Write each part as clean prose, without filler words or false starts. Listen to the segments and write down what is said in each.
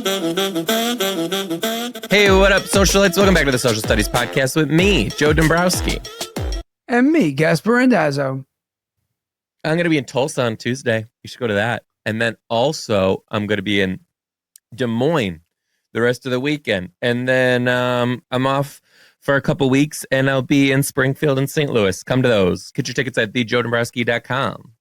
Hey, what up, socialites? Welcome back to the Social Studies Podcast with me, Joe Dombrowski. And me, Gaspare Randazzo. I'm going to be in Tulsa on Tuesday. You should go to that. And then also, I'm going to be in Des Moines the rest of the weekend. And then I'm off for a couple weeks, and I'll be in Springfield and St. Louis. Come to those. Get your tickets at thejoedombrowski.com.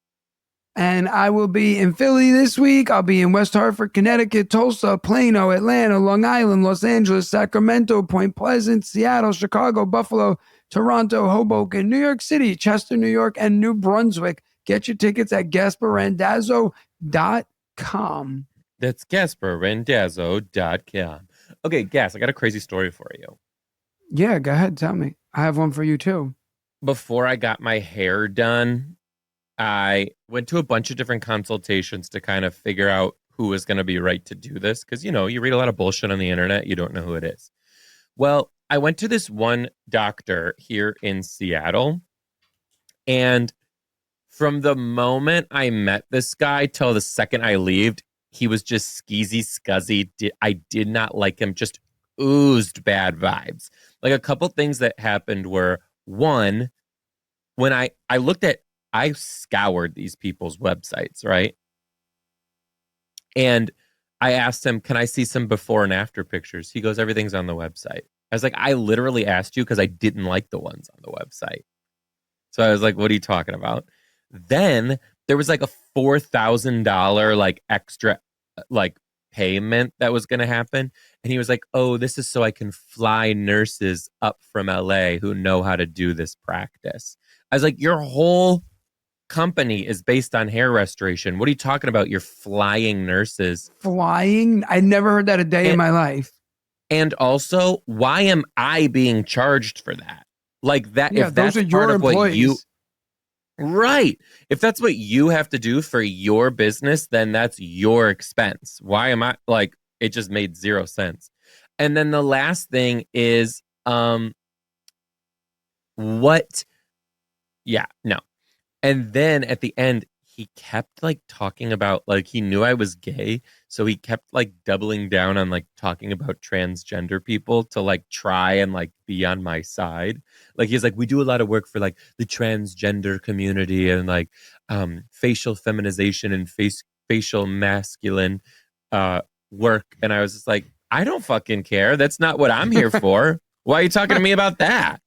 And I will be in Philly this week. I'll be in West Hartford, Connecticut, Tulsa, Plano, Atlanta, Long Island, Los Angeles, Sacramento, Point Pleasant, Seattle, Chicago, Buffalo, Toronto, Hoboken, New York City, Chester, New York, and New Brunswick. Get your tickets at GasparRandazzo.com. That's GasparRandazzo.com. Okay, Gas, I got a crazy story for you. Yeah, go ahead. Tell me. I have one for you, too. Before I got my hair done, I went to a bunch of different consultations to kind of figure out who was going to be right to do this. Because, you know, you read a lot of bullshit on the internet. You don't know who it is. Well, I went to this one doctor here in Seattle. And from the moment I met this guy till the second I left, he was just skeezy, scuzzy. I did not like him. Just oozed bad vibes. Like a couple things that happened were, one, when I scoured these people's websites, right? And I asked him, can I see some before and after pictures? He goes, everything's on the website. I was like, I literally asked you because I didn't like the ones on the website. So I was like, what are you talking about? Then there was like a $4,000 like extra like payment that was going to happen. And he was like, oh, this is so I can fly nurses up from LA who know how to do this practice. I was like, your whole company is based on hair restoration. What are you talking about? You're flying nurses. Flying? I never heard that a day in my life. And also, why am I being charged for that? Like that, yeah, if that's those are part your of what employees. you, right. If that's what you have to do for your business, then that's your expense. Why am I like, it just made zero sense. And then the last thing is, no. And then at the end, he kept like talking about like he knew I was gay. So he kept like doubling down on like talking about transgender people to like try and like be on my side. Like he's like, we do a lot of work for like the transgender community and like facial feminization and facial masculine work. And I was just like, I don't fucking care. That's not what I'm here for. Why are you talking to me about that?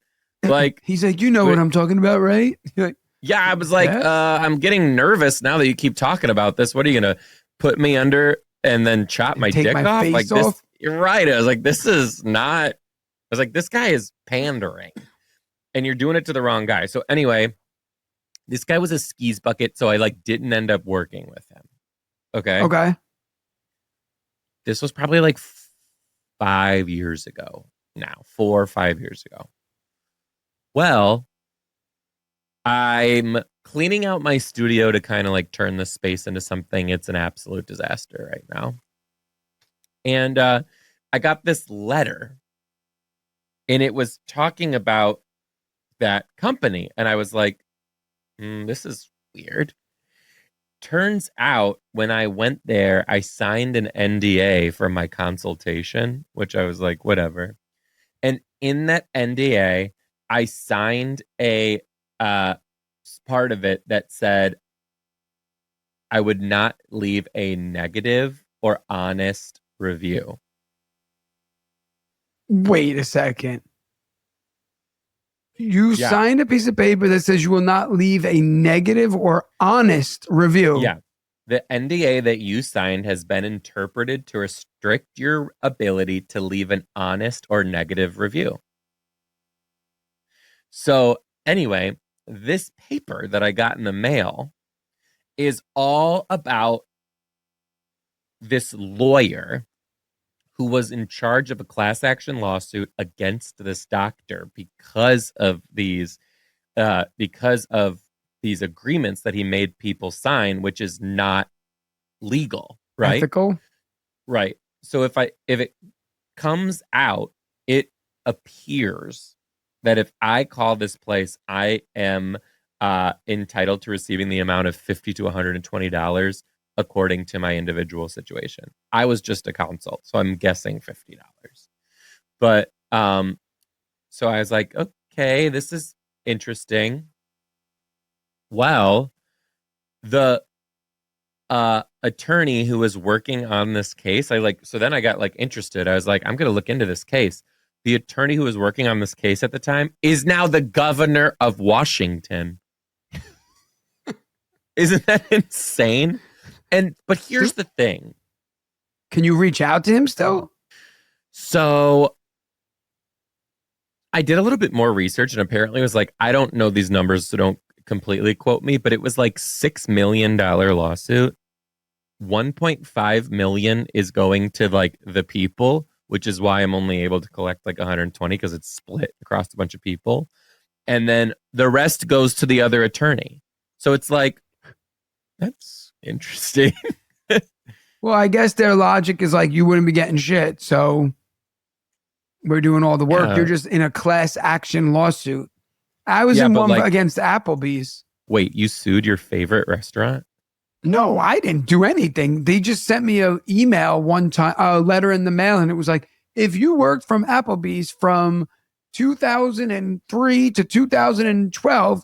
Like he's like, you know what I'm talking about, right? You're like, yeah, I was like, I'm getting nervous now that you keep talking about this. What are you going to put me under and then chop my dick off? Like this, you're right. I was like, this is not, I was like, this guy is pandering and you're doing it to the wrong guy. So anyway, this guy was a skis bucket. So I like didn't end up working with him. Okay. Okay. This was probably like 5 years ago now, 4 or 5 years ago. Well, I'm cleaning out my studio to kind of like turn this space into something. It's an absolute disaster right now. And I got this letter and it was talking about that company. And I was like, this is weird. Turns out when I went there, I signed an NDA for my consultation, which I was like, whatever. And in that NDA, I signed a part of it that said I would not leave a negative or honest review. Wait a second. You signed a piece of paper that says you will not leave a negative or honest review. Yeah. The NDA that you signed has been interpreted to restrict your ability to leave an honest or negative review. So anyway, this paper that I got in the mail is all about this lawyer who was in charge of a class action lawsuit against this doctor because of these agreements that he made people sign, which is not legal, right? Ethical, right? So if it comes out, it appears that if I call this place, I am entitled to receiving the amount of $50 to $120 according to my individual situation. I was just a consult, so I'm guessing $50. But so I was like, okay, this is interesting. Well, the attorney who was working on this case, so then I got like interested. I was like, I'm gonna look into this case. The attorney who was working on this case at the time is now the governor of Washington. Isn't that insane? But here's the thing. Can you reach out to him still? So I did a little bit more research, and apparently it was like, I don't know these numbers, so don't completely quote me, but it was like $6 million lawsuit. 1.5 million is going to like the people, which is why I'm only able to collect like 120 because it's split across a bunch of people. And then the rest goes to the other attorney. So it's like, that's interesting. Well, I guess their logic is like, you wouldn't be getting shit, so we're doing all the work. Yeah. You're just in a class action lawsuit. I was in one against Applebees. Wait, you sued your favorite restaurant? No, I didn't do anything. They just sent me an email one time, a letter in the mail, and it was like, if you worked from Applebee's from 2003 to 2012,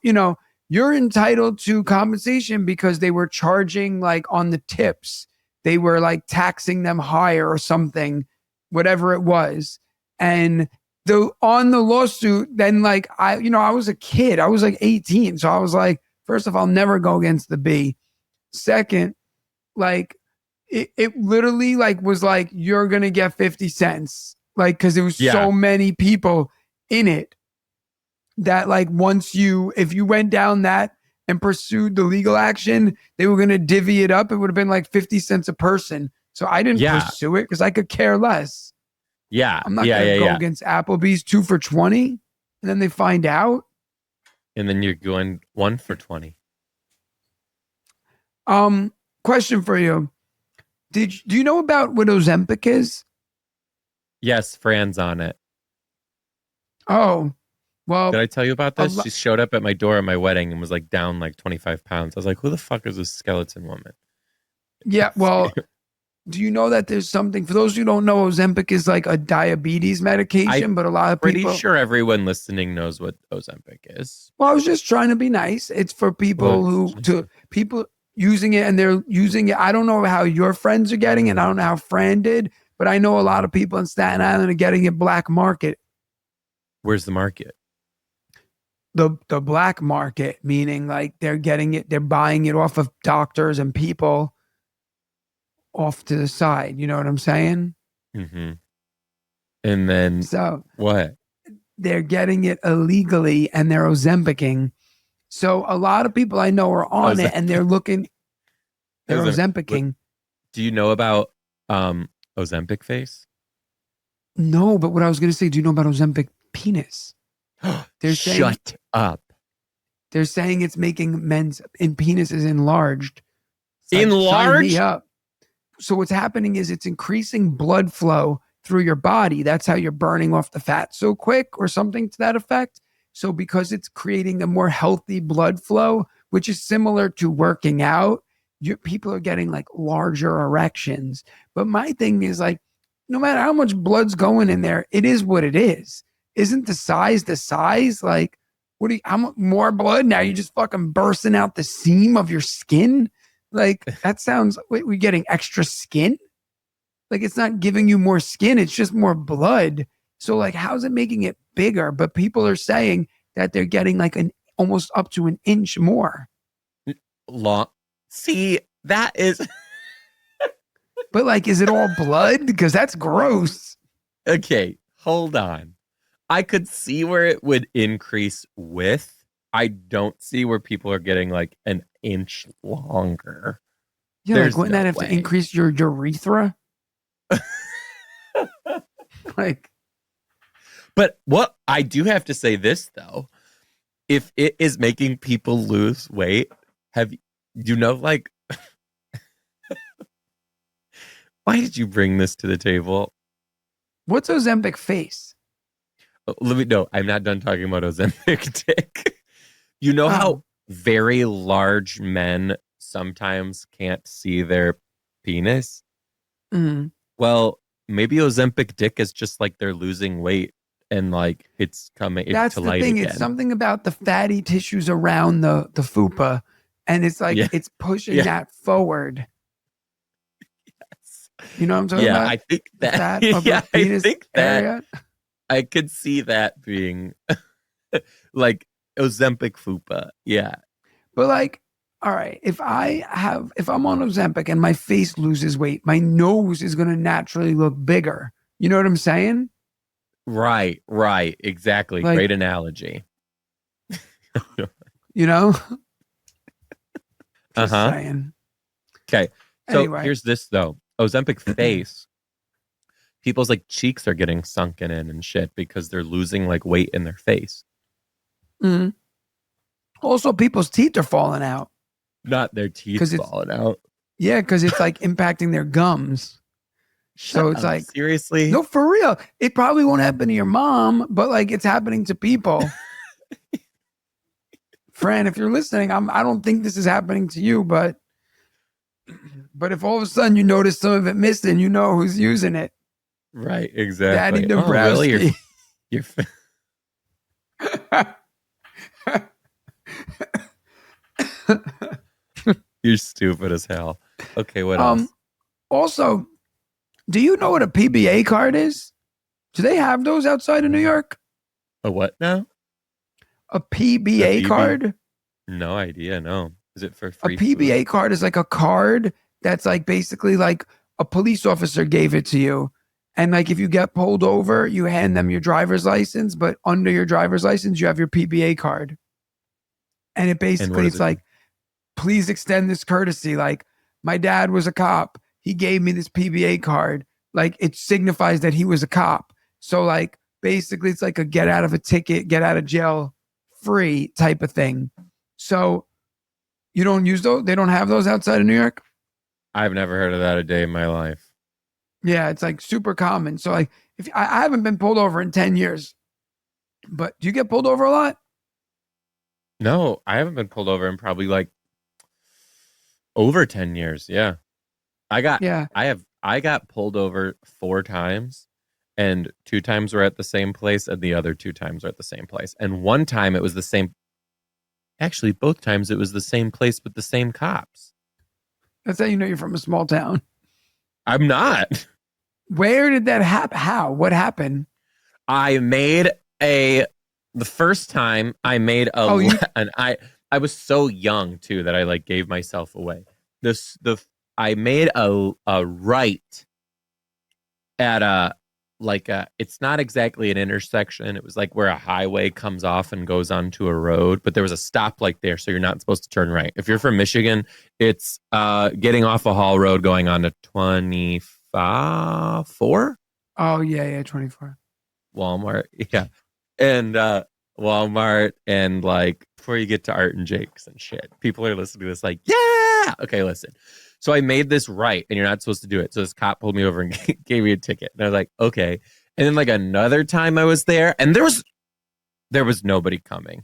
you're entitled to compensation because they were charging like on the tips. They were like taxing them higher or something, whatever it was. And on the lawsuit, then like I was a kid. I was like 18. So I was like, first of all, I'll never go against the B. Second, like it literally like was like, you're going to get 50 cents. Like, cause there was so many people in it that like if you went down that and pursued the legal action, they were going to divvy it up. It would have been like 50 cents a person. So I didn't pursue it because I could care less. Yeah. I'm not going to go against Applebee's 2 for 20. And then they find out. And then you're going 1 for 20. Question for you. Do you know about what Ozempic is? Yes, Fran's on it. Oh, well. Did I tell you about this? She showed up at my door at my wedding and was like down like 25 pounds. I was like, who the fuck is this skeleton woman? Yeah, well, do you know that there's something, for those who don't know, Ozempic is like a diabetes medication, but a lot of people. Pretty sure everyone listening knows what Ozempic is. Well, I was just trying to be nice. It's for people people using it, and they're using it. I don't know how your friends are getting it. I don't know how Fran did, but I know a lot of people in Staten Island are getting it black market. Where's the market? The black market, meaning like they're buying it off of doctors and people off to the side. You know what I'm saying? Mm-hmm. And then what? They're getting it illegally and they're Ozempicing. So a lot of people I know are on it and they're Ozempicing. Do you know about Ozempic face? No, but what I was going to say, do you know about Ozempic penis? Shut up. They're saying it's making men's penises enlarged. Enlarged? Sign me up. So what's happening is it's increasing blood flow through your body. That's how you're burning off the fat so quick or something to that effect. So because it's creating a more healthy blood flow, which is similar to working out, people are getting like larger erections. But my thing is like, no matter how much blood's going in there, it is what it is. Isn't the size? Like, how much more blood? Now you're just fucking bursting out the seam of your skin? Like, that sounds, we're getting extra skin? Like, it's not giving you more skin. It's just more blood. So like, how's it making it bigger? But people are saying that they're getting like almost up to an inch more. Long. See, that is. But like, is it all blood? Because that's gross. Okay, hold on. I could see where it would increase width. I don't see where people are getting like an inch longer. Yeah, like wouldn't that have to increase your urethra? Like, but what I do have to say this though, if it is making people lose weight, like, why did you bring this to the table? What's Ozempic face? Let me know. I'm not done talking about Ozempic dick. You know how very large men sometimes can't see their penis. Mhm. Well, maybe Ozempic dick is just like they're losing weight and like it's coming That's to the light thing. It's again. something about the fatty tissues around the fupa, and it's like Yeah. it's pushing Yeah. that forward. You know what I'm talking Yeah, about? I think The that. fat upper Yeah, I penis think that area. I could see that being like Ozempic fupa. Yeah, But like, all right, if I'm on Ozempic and my face loses weight, my nose is going to naturally look bigger. You know what I'm saying? right, exactly. Like, Great analogy. you know, just Uh-huh. saying. Okay, so Anyway. here's this though. Ozempic face, people's like cheeks are getting sunken in and shit because they're losing like weight in their face. Mhm. Also, people's teeth are falling out. Not their teeth 'Cause it's- falling out. Yeah, because it's like impacting their gums. So it's up, like, seriously? no, for real. It probably won't happen to your mom, but like it's happening to people. Fran, if you're listening, I don't think this is happening to you, but if all of a sudden you notice some of it missing, you know who's using it. Right, exactly. Daddy Oh, really? Dabrowski. You're you're stupid as hell. Okay, what else? Also, do you know what a PBA card is? Do they have those outside of New York? A what now? A PBA PB? card? No idea. No. Is it for A free PBA food? card is like a card that's like basically like a police officer gave it to you. And like if you get pulled over, you hand them your driver's license, but under your driver's license, you have your PBA card. And it basically, it's like, please extend this courtesy. Like, my dad was a cop. He gave me this PBA card. Like, it signifies that he was a cop. So, like, basically, it's like a get out of a ticket, get out of jail free type of thing. So, you don't use those? They don't have those outside of New York? I've never heard of that a day in my life. Yeah, it's like super common. So, like, if I haven't been pulled over in 10 years, but do you get pulled over a lot? No, I haven't been pulled over in probably like over 10 years. Yeah. I got pulled over 4 times, and 2 times were at the same place and the other 2 times were at the same place. And one time it was the same. Actually, both times it was the same place with the same cops. That's how you know you're from a small town. I'm not. Where did that happen? How? What happened? The first time I made I was so young too that I like gave myself away. I made a right at it's not exactly an intersection. It was like where a highway comes off and goes onto a road, but there was a stoplight there, so you're not supposed to turn right. If you're from Michigan, it's getting off a Hall Road going on to 24. Oh, yeah, 24. Walmart, yeah. And Walmart, and like before you get to Art and Jake's and shit. People are listening to this like, yeah. Okay, listen. So I made this right, and you're not supposed to do it. So this cop pulled me over and gave me a ticket. And I was like, okay. And then like another time I was there, and there was nobody coming.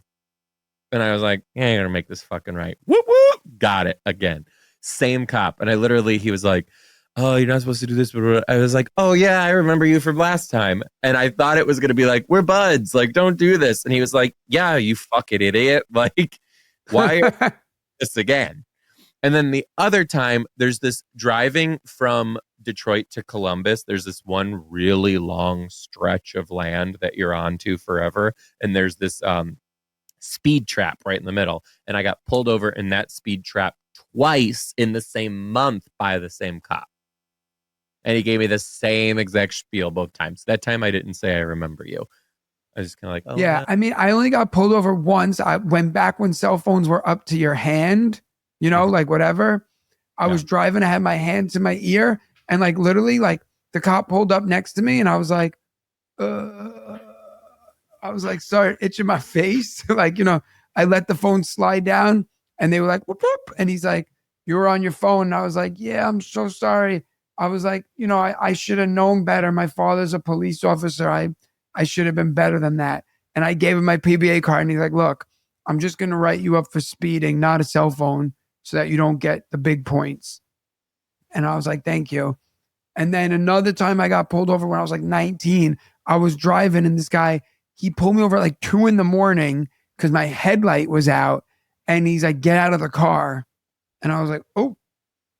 And I was like, yeah, I'm gonna make this fucking right. Whoop whoop. Got it again. Same cop. And he was like, oh, you're not supposed to do this. I was like, oh yeah, I remember you from last time. And I thought it was gonna be like, we're buds, like, don't do this. And he was like, yeah, you fucking idiot. Like, why this again? And then the other time, there's this driving from Detroit to Columbus. There's this one really long stretch of land that you're on to forever. And there's this speed trap right in the middle. And I got pulled over in that speed trap twice in the same month by the same cop. And he gave me the same exact spiel both times. That time I didn't say, I remember you. I was just kind of like, oh. Yeah, man. I mean, I only got pulled over once. I went back when cell phones were up to your hand, you know, like whatever. I was driving, I had my hand to my ear, and like literally, like the cop pulled up next to me, and I was like, sorry, itching my face. Like, you know, I let the phone slide down, and they were like, whoop, whoop. And he's like, you were on your phone. And I was like, yeah, I'm so sorry. I was like, you know, I should have known better. My father's a police officer. I should have been better than that. And I gave him my PBA card, and he's like, look, I'm just going to write you up for speeding, not a cell phone. so that you don't get the big points. And I was like, thank you. And then another time I got pulled over when I was like 19, I was driving and this guy, he pulled me over at like 2 a.m. because my headlight was out. And he's like, get out of the car. And I was like, oh,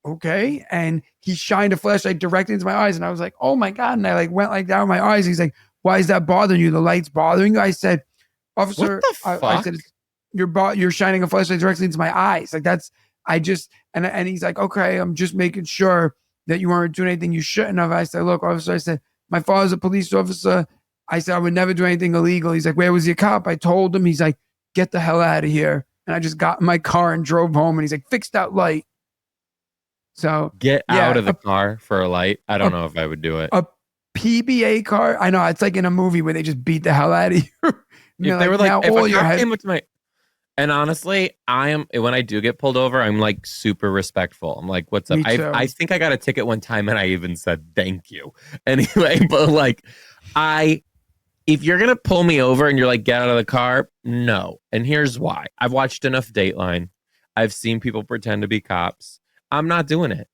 okay. And he shined a flashlight directly into my eyes. And I was like, oh my God. And I like went like down my eyes. He's like, why is that bothering you? The light's bothering you? I said, officer, What the fuck? I said, you're shining a flashlight directly into my eyes. Like and he's like, okay, I'm just making sure that you weren't doing anything you shouldn't have. I said, look, officer, I said, my father's a police officer. I said, I would never do anything illegal. He's like, where was your cop? I told him. He's like, get the hell out of here. And I just got in my car and drove home. And he's like, fix that light. So get out of the car for a light. I don't know if I would do it. A PBA car. I know it's like in a movie where they just beat the hell out of you. If they were like, if a cop came up to my, and honestly, when I do get pulled over, I'm like super respectful. I'm like, what's up? I think I got a ticket one time and I even said thank you. Anyway, but like if you're gonna pull me over and you're like, get out of the car, no. And here's why. I've watched enough Dateline. I've seen people pretend to be cops. I'm not doing it.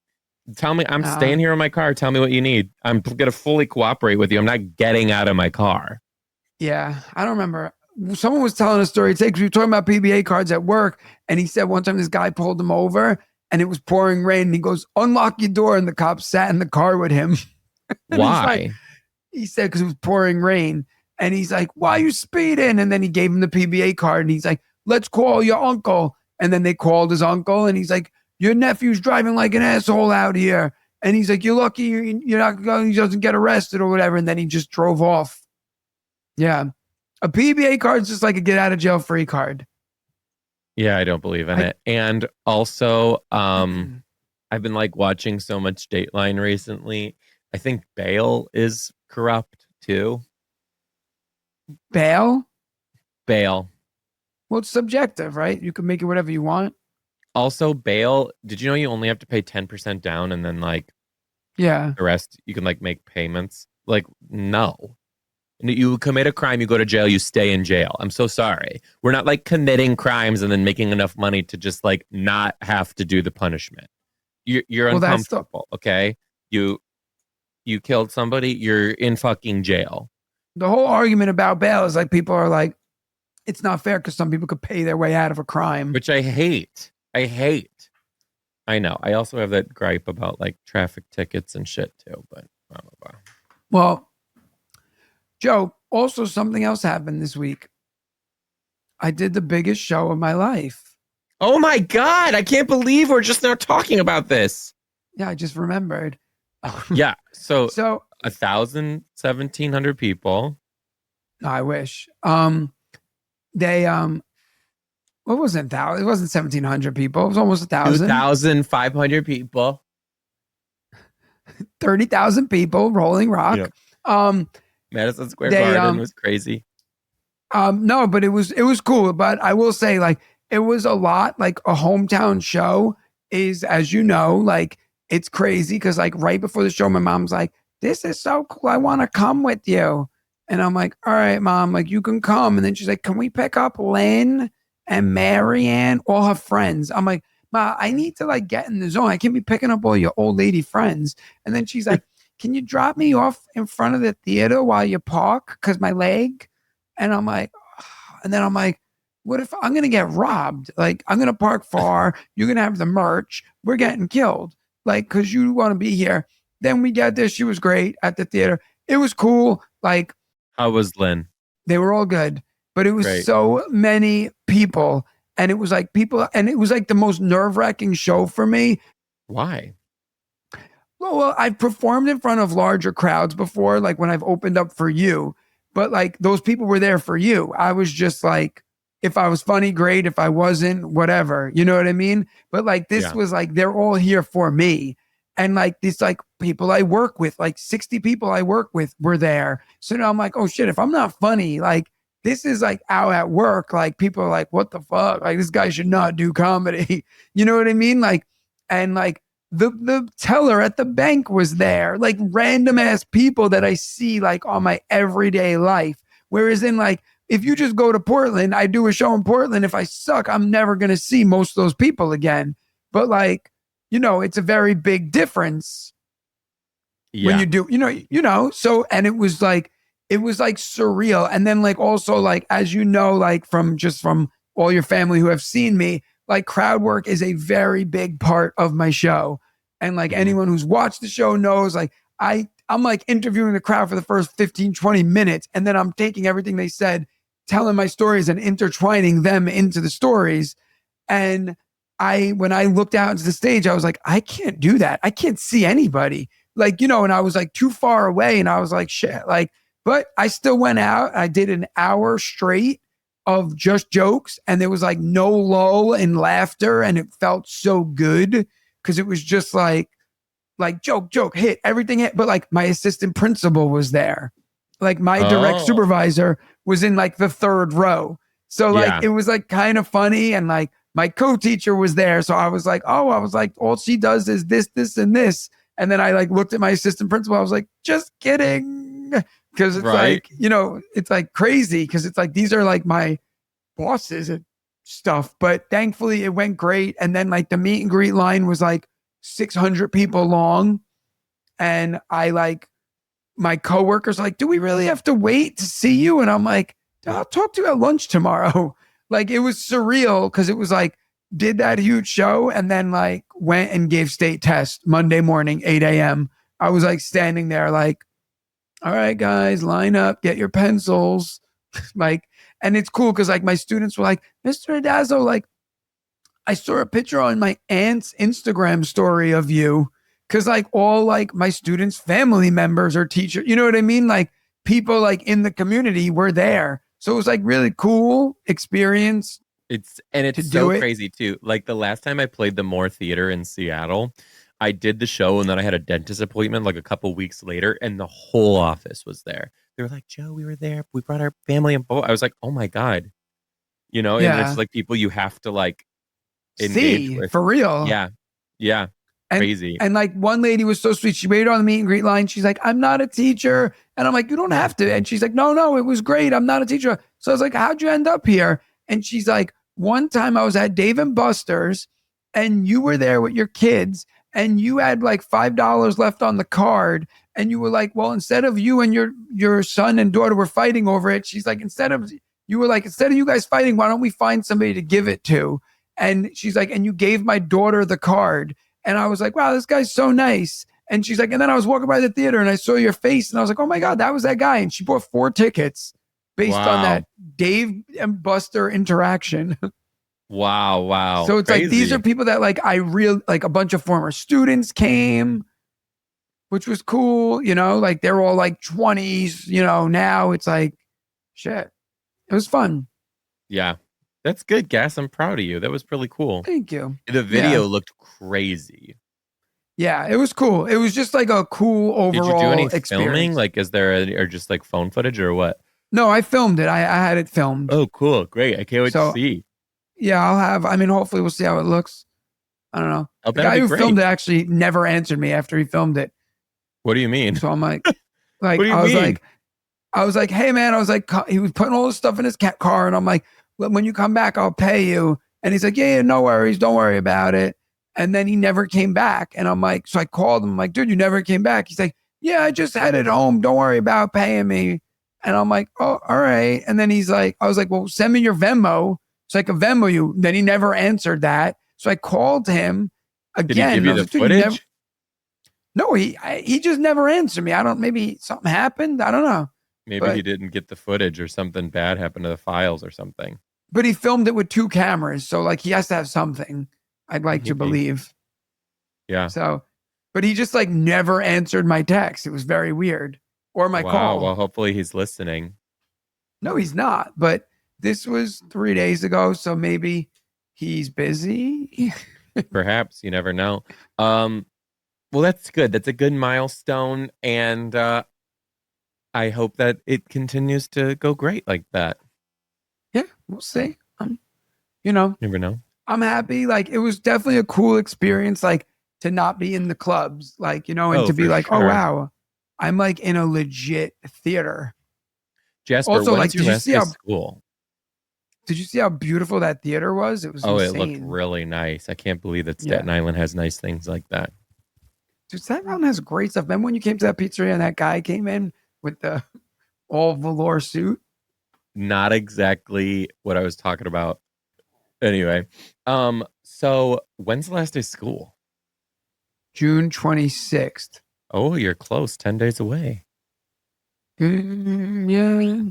Tell me, I'm staying here in my car. Tell me what you need. I'm gonna fully cooperate with you. I'm not getting out of my car. Yeah, I don't remember. Someone was telling a story today because we were talking about PBA cards at work, and he said one time this guy pulled him over and it was pouring rain. And he goes, unlock your door. And the cop sat in the car with him. Why? He said, because it was pouring rain. And he's like, why are you speeding? And then he gave him the PBA card and he's like, let's call your uncle. And then they called his uncle and he's like, your nephew's driving like an asshole out here. And he's like, you're lucky you're not going, he doesn't get arrested or whatever. And then he just drove off. Yeah. A PBA card is just like a get out of jail free card. Yeah, I don't believe in it. And also, I've been like watching so much Dateline recently. I think bail is corrupt too. Bail? Bail. Well, it's subjective, right? You can make it whatever you want. Also, bail. Did you know you only have to pay 10% down and then like, yeah, the rest you can like make payments? Like, no. You commit a crime, you go to jail, you stay in jail. I'm so sorry. We're not like committing crimes and then making enough money to just like not have to do the punishment. You're uncomfortable, okay? You killed somebody, you're in fucking jail. The whole argument about bail is like people are like, it's not fair because some people could pay their way out of a crime. Which I hate. I know. I also have that gripe about like traffic tickets and shit too, but blah, blah, blah. Well, Joe, also something else happened this week. I did the biggest show of my life. Oh my God. I can't believe we're just now talking about this. Yeah, I just remembered. Yeah. So 1,000, 1,700 people. No, I wish. They what was it? It wasn't 1,700 people. It was almost 1,000. 2,500 people. 30,000 people rolling rock. Yeah. Madison Square Garden was crazy. No, but it was cool. But I will say, like, it was a lot. Like a hometown show is, as you know, like it's crazy because like right before the show, my mom's like, "This is so cool. I want to come with you." And I'm like, all right, Mom, like you can come. And then she's like, can we pick up Lynn and Marianne, all her friends? I'm like, Ma, I need to like get in the zone. I can't be picking up all your old lady friends. And then she's like, can you drop me off in front of the theater while you park? Cause my leg. And I'm like, and then I'm like, what if I'm going to get robbed? Like I'm going to park far. You're going to have the merch. We're getting killed. Like, cause you want to be here. Then we get there. She was great at the theater. It was cool. Like, how was Lynn? They were all good, but it was so many people, and it was like the most nerve-wracking show for me. Why? Well, I've performed in front of larger crowds before, like when I've opened up for you, but like those people were there for you. I was just like, if I was funny, great. If I wasn't, whatever. You know what I mean? But like this was like, they're all here for me. And like these like people I work with, like 60 people I work with were there. So now I'm like, oh shit, if I'm not funny, like this is like out at work. Like people are like, what the fuck? Like this guy should not do comedy. You know what I mean? Like, and like the teller at the bank was there, like random ass people that I see like on my everyday life. Whereas in like, if you just go to Portland, I do a show in Portland. If I suck, I'm never going to see most of those people again. but like, it's a very big difference when Yeah. you do, so, and it was like surreal. And then like also like, as like from all your family who have seen me, like crowd work is a very big part of my show. And like Mhm. anyone who's watched the show knows like I'm like interviewing the crowd for the first 15, 20 minutes. And then I'm taking everything they said, telling my stories and intertwining them into the stories. And when I looked out into the stage, I was like, I can't do that. I can't see anybody. Like, and I was like too far away and I was like, shit, like, but I still went out. I did an hour straight of just jokes and there was like no lull in laughter. And it felt so good because it was just like joke, hit, everything hit. But like my assistant principal was there. Like my direct Oh, supervisor was in like the third row. So like yeah. it was like kind of funny. And like my co-teacher was there. So I was like, all she does is this, and this. And then I like looked at my assistant principal. I was like, just kidding. Because it's Right. like, it's like crazy because it's like these are like my bosses and stuff. But thankfully it went great. And then like the meet and greet line was like 600 people long. And I like, my coworkers like, do we really have to wait to see you? And I'm like, I'll talk to you at lunch tomorrow. Like it was surreal because it was like, did that huge show and then like went and gave state test Monday morning, 8 a.m. I was like standing there like, all right, guys, line up, get your pencils. Like, and it's cool because like my students were like, Mr. Randazzo, like, I saw a picture on my aunt's Instagram story of you because like all like my students' family members or teachers, you know what I mean? Like people like in the community were there. So it was like really cool experience It's to do so it. crazy too. Like the last time I played the Moore Theater in Seattle, I did the show and then I had a dentist appointment like a couple weeks later, and the whole office was there. They were like, "Joe, we were there. We brought our family and both." I was like, "Oh my god," and it's Yeah. like people you have to like engage See, with. for real. Yeah, yeah, And crazy. and like one lady was so sweet. She waited on the meet and greet line. She's like, I'm not a teacher. And I'm like, you don't have to. And she's like, no, it was great. I'm not a teacher. So I was like, how'd you end up here? And she's like, one time I was at Dave and Buster's and you were there with your kids and you had like $5 left on the card. And you were like, well, instead of you and your son and daughter were fighting over it, she's like, instead of you guys fighting, why don't we find somebody to give it to? And she's like, and you gave my daughter the card. And I was like, wow, this guy's so nice. And she's like, and then I was walking by the theater and I saw your face and I was like, oh my God, that was that guy. And she bought 4 tickets based on Wow, that Dave and Buster interaction. wow, So it's like, these are crazy. people that like, like a bunch of former students came, which was cool. Like they're all like 20s, now it's like, shit, it was fun. Yeah, that's good, Gas. I'm proud of you. That was really cool. Thank you. The Yeah. video looked crazy. Yeah. It was cool. It was just like a cool Did you do overall any filming? experience. Like, is there or just like phone footage or what? No, I filmed it. I had it filmed. Oh, cool. Great. I can't wait to So see. yeah, hopefully we'll see how it looks. I don't know. Oh, The that'll guy be who filmed great. it actually never answered me after he filmed it. What do you mean? So I'm like, What do you I was mean? like, hey man, I was like, he was putting all this stuff in his car, and I'm like, when you come back, I'll pay you. And he's like, yeah, no worries, don't worry about it. And then he never came back, and I'm like, so I called him, I'm like, dude, you never came back. He's like, yeah, I just had it home. Don't worry about paying me. And I'm like, oh, all right. And then he's like, I was like, well, send me your Venmo so I can Venmo you. Then he never answered that. So I called him Did he again. give And I you was the like, dude, you never. footage? No, he just never answered me. I don't. Maybe something happened. I don't know. Maybe he But didn't get the footage or something bad happened to the files or something. he filmed it with 2 cameras, so like he has to have something. I'd like to Maybe. believe. Yeah. So, but he just like never answered my text. It was very weird, or my Wow. call. Well, hopefully he's listening. No, he's not. But this was 3 days ago, so maybe he's busy. Perhaps. You never know. Well, that's good. That's a good milestone. And I hope that it continues to go great like that. Yeah, we'll see. You know, Never know. I'm happy. Like it was definitely a cool experience, like to not be in the clubs, like, and Oh, to be for like, oh sure. wow, I'm like in a legit theater. Jasper, Also, when's like, your did you last see day of how school? Did you see how beautiful that theater was? It was Oh, it looked insane. really nice. I can't believe that Yeah. Staten Island has nice things like that. Dude, Staten Island has great stuff. Remember when you came to that pizzeria and that guy came in with the all velour suit? Not exactly what I was talking about. Anyway, so when's the last day of school? June 26th. Oh, you're close, 10 days away. Yeah.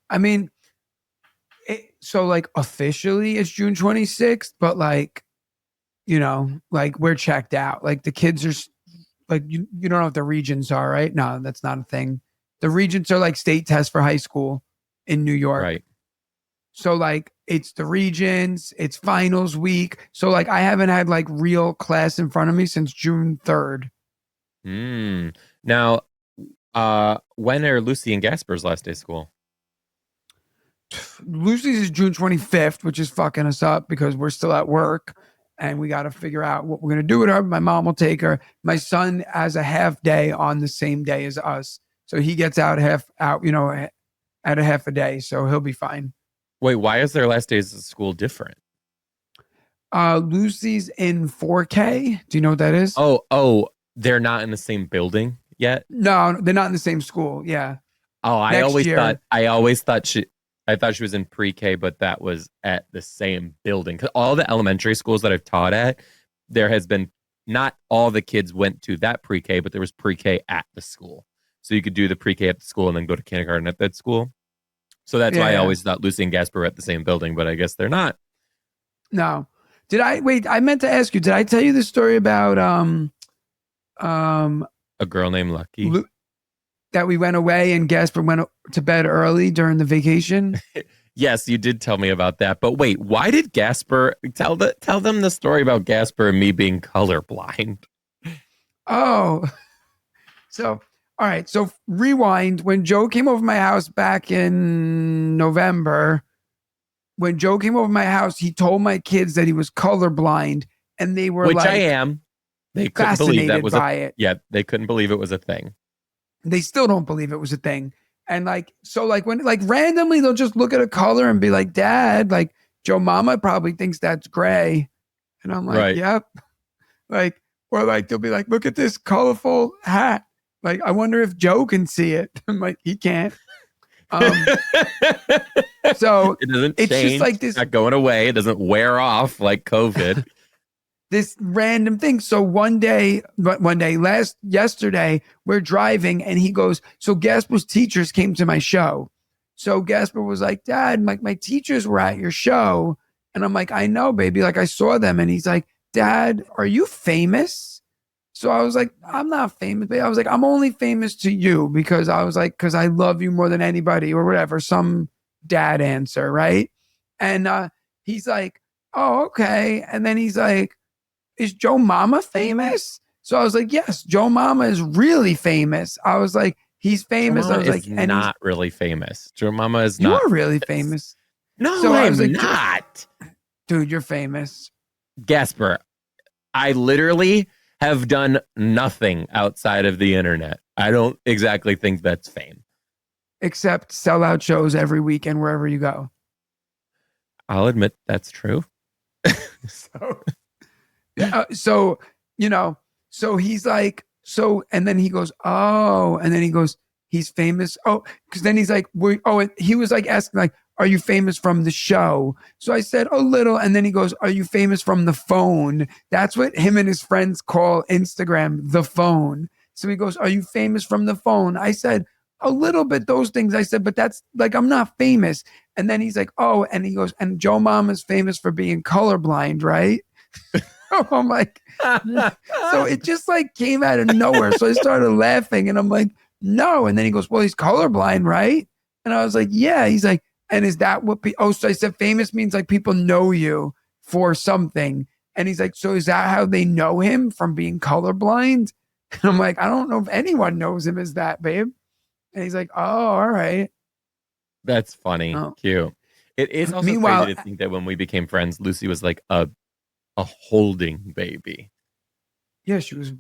I mean, so like officially it's June 26th, but like, like we're checked out. Like the kids are like, you don't know what the regions are, right? No, that's not a thing. The regions are like state tests for high school in New York. Right. So like it's the regions, it's finals week. So like I haven't had like real class in front of me since June 3rd. Now, when are Lucy and Gasper's last day of school? Lucy's is June 25th, which is fucking us up because we're still at work and we got to figure out what we're going to do with her. My mom will take her. My son has a half day on the same day as us. So he gets out, at a half a day. So he'll be fine. Wait, why is their last days of school different? Lucy's in 4K. Do you know what that is? Oh, they're not in the same building yet? No, they're not in the same school. Yeah. Oh, Next year. I thought she was in pre-K, but that was at the same building. Because all the elementary schools that I've taught at, there has been not all the kids went to that pre-K, but there was pre-K at the school. So you could do the pre-K at the school and then go to kindergarten at that school. So that's why I always thought Lucy and Gaspar were at the same building, but I guess they're not. No. I meant to ask you, did I tell you the story about A girl named Lucky? that we went away and Gaspar went to bed early during the vacation? Yes, you did tell me about that. But wait, why did Gaspar tell them the story about Gaspar and me being colorblind? Oh. So, all right. So rewind. When Joe came over my house back in November, when Joe came over my house, he told my kids that he was colorblind and they were Which like, I am. They couldn't believe that was it. Yeah, they couldn't believe it was a thing. They still don't believe it was a thing. And like, so like when like randomly they'll just look at a color and be like, Dad, like Joe Mama probably thinks that's gray. And I'm like, Right. Yep. Like, or like they'll be like, look at this colorful hat. Like, I wonder if Joe can see it. I'm like, he can't. So it doesn't it's change. just like this. It's not going away. It doesn't wear off like COVID. This random thing. So yesterday, we're driving and he goes, so Gaspar's teachers came to my show. So Gaspar was like, Dad, like my teachers were at your show. And I'm like, I know, baby. Like I saw them. And he's like, Dad, are you famous? So I was like, I'm not famous, baby. I was like, I'm only famous to you because I love you more than anybody or whatever, some dad answer. Right. And he's like, oh, okay. And then he's like, is Joe Mama famous? So I was like, yes, Joe Mama is really famous. I was like, he's famous. I was like, and not really famous. Joe Mama is you not. You are really famous. No, so I'm like, not. Dude, you're famous. Gaspar, I literally have done nothing outside of the internet. I don't exactly think that's fame. Except sell out shows every weekend wherever you go. I'll admit that's true. So he's like, and then he goes, oh, and then he goes, he's famous. Oh, because then he's like, and he was like asking, like, are you famous from the show? So I said, a little. And then he goes, are you famous from the phone? That's what him and his friends call Instagram, the phone. So he goes, are you famous from the phone? I said, a little bit, those things. I said, but that's like, I'm not famous. And then he's like, oh, and he goes, and Joe Mama's famous for being colorblind, right? I'm like, so it just like came out of nowhere. So I started laughing and I'm like, no. And then he goes, well, he's colorblind, right? And I was like, yeah. He's like, and is that what, so I said, famous means like people know you for something. And he's like, so is that how they know him, from being colorblind? And I'm like, I don't know if anyone knows him as that, babe. And he's like, oh, all right. That's funny. Oh. Cute. It is also crazy to think that when we became friends, Lucy was like a holding baby. Yeah, she was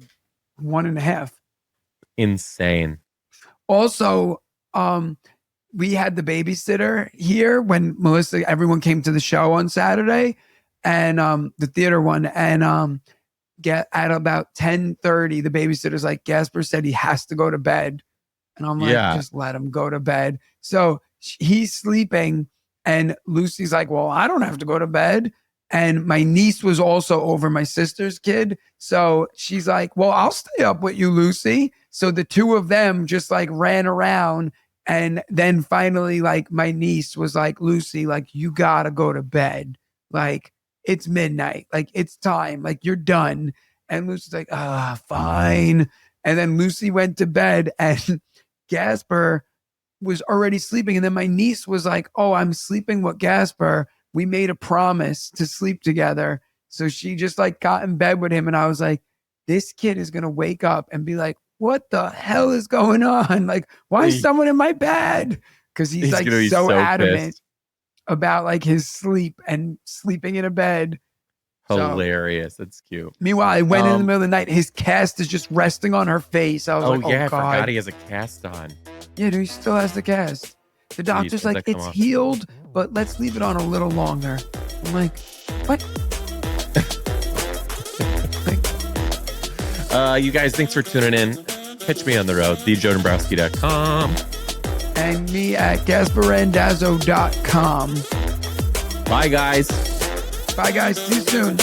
1.5. Insane. Also, we had the babysitter here when everyone came to the show on Saturday, and the theater one, and get at about 10:30, the babysitter's like, Gaspar said he has to go to bed. And I'm like, just let him go to bed. So he's sleeping, and Lucy's like, well, I don't have to go to bed. And my niece was also over, my sister's kid. So she's like, well, I'll stay up with you, Lucy. So the two of them just like ran around. And then finally, like, my niece was like, Lucy, like, you gotta go to bed. Like, it's midnight. Like, it's time. Like, you're done. And Lucy's like, fine. And then Lucy went to bed, and Gaspar was already sleeping. And then my niece was like, oh, I'm sleeping with Gaspar. We made a promise to sleep together. So she just like got in bed with him. And I was like, this kid is going to wake up and be like, what the hell is going on? Like, why is someone in my bed? Because he's like so adamant pissed about like his sleep and sleeping in a bed. Hilarious. That's cute. Meanwhile, I went in the middle of the night. His cast is just resting on her face. I was like, yeah, oh, God. I forgot he has a cast on. Yeah, dude, he still has the cast. The doctor's like, it's healed, but let's leave it on a little longer. I'm like, what? You guys, thanks for tuning in. Catch me on the road, thejoedombrowski.com. And me at GaspareRandazzo.com. Bye, guys. Bye, guys. See you soon.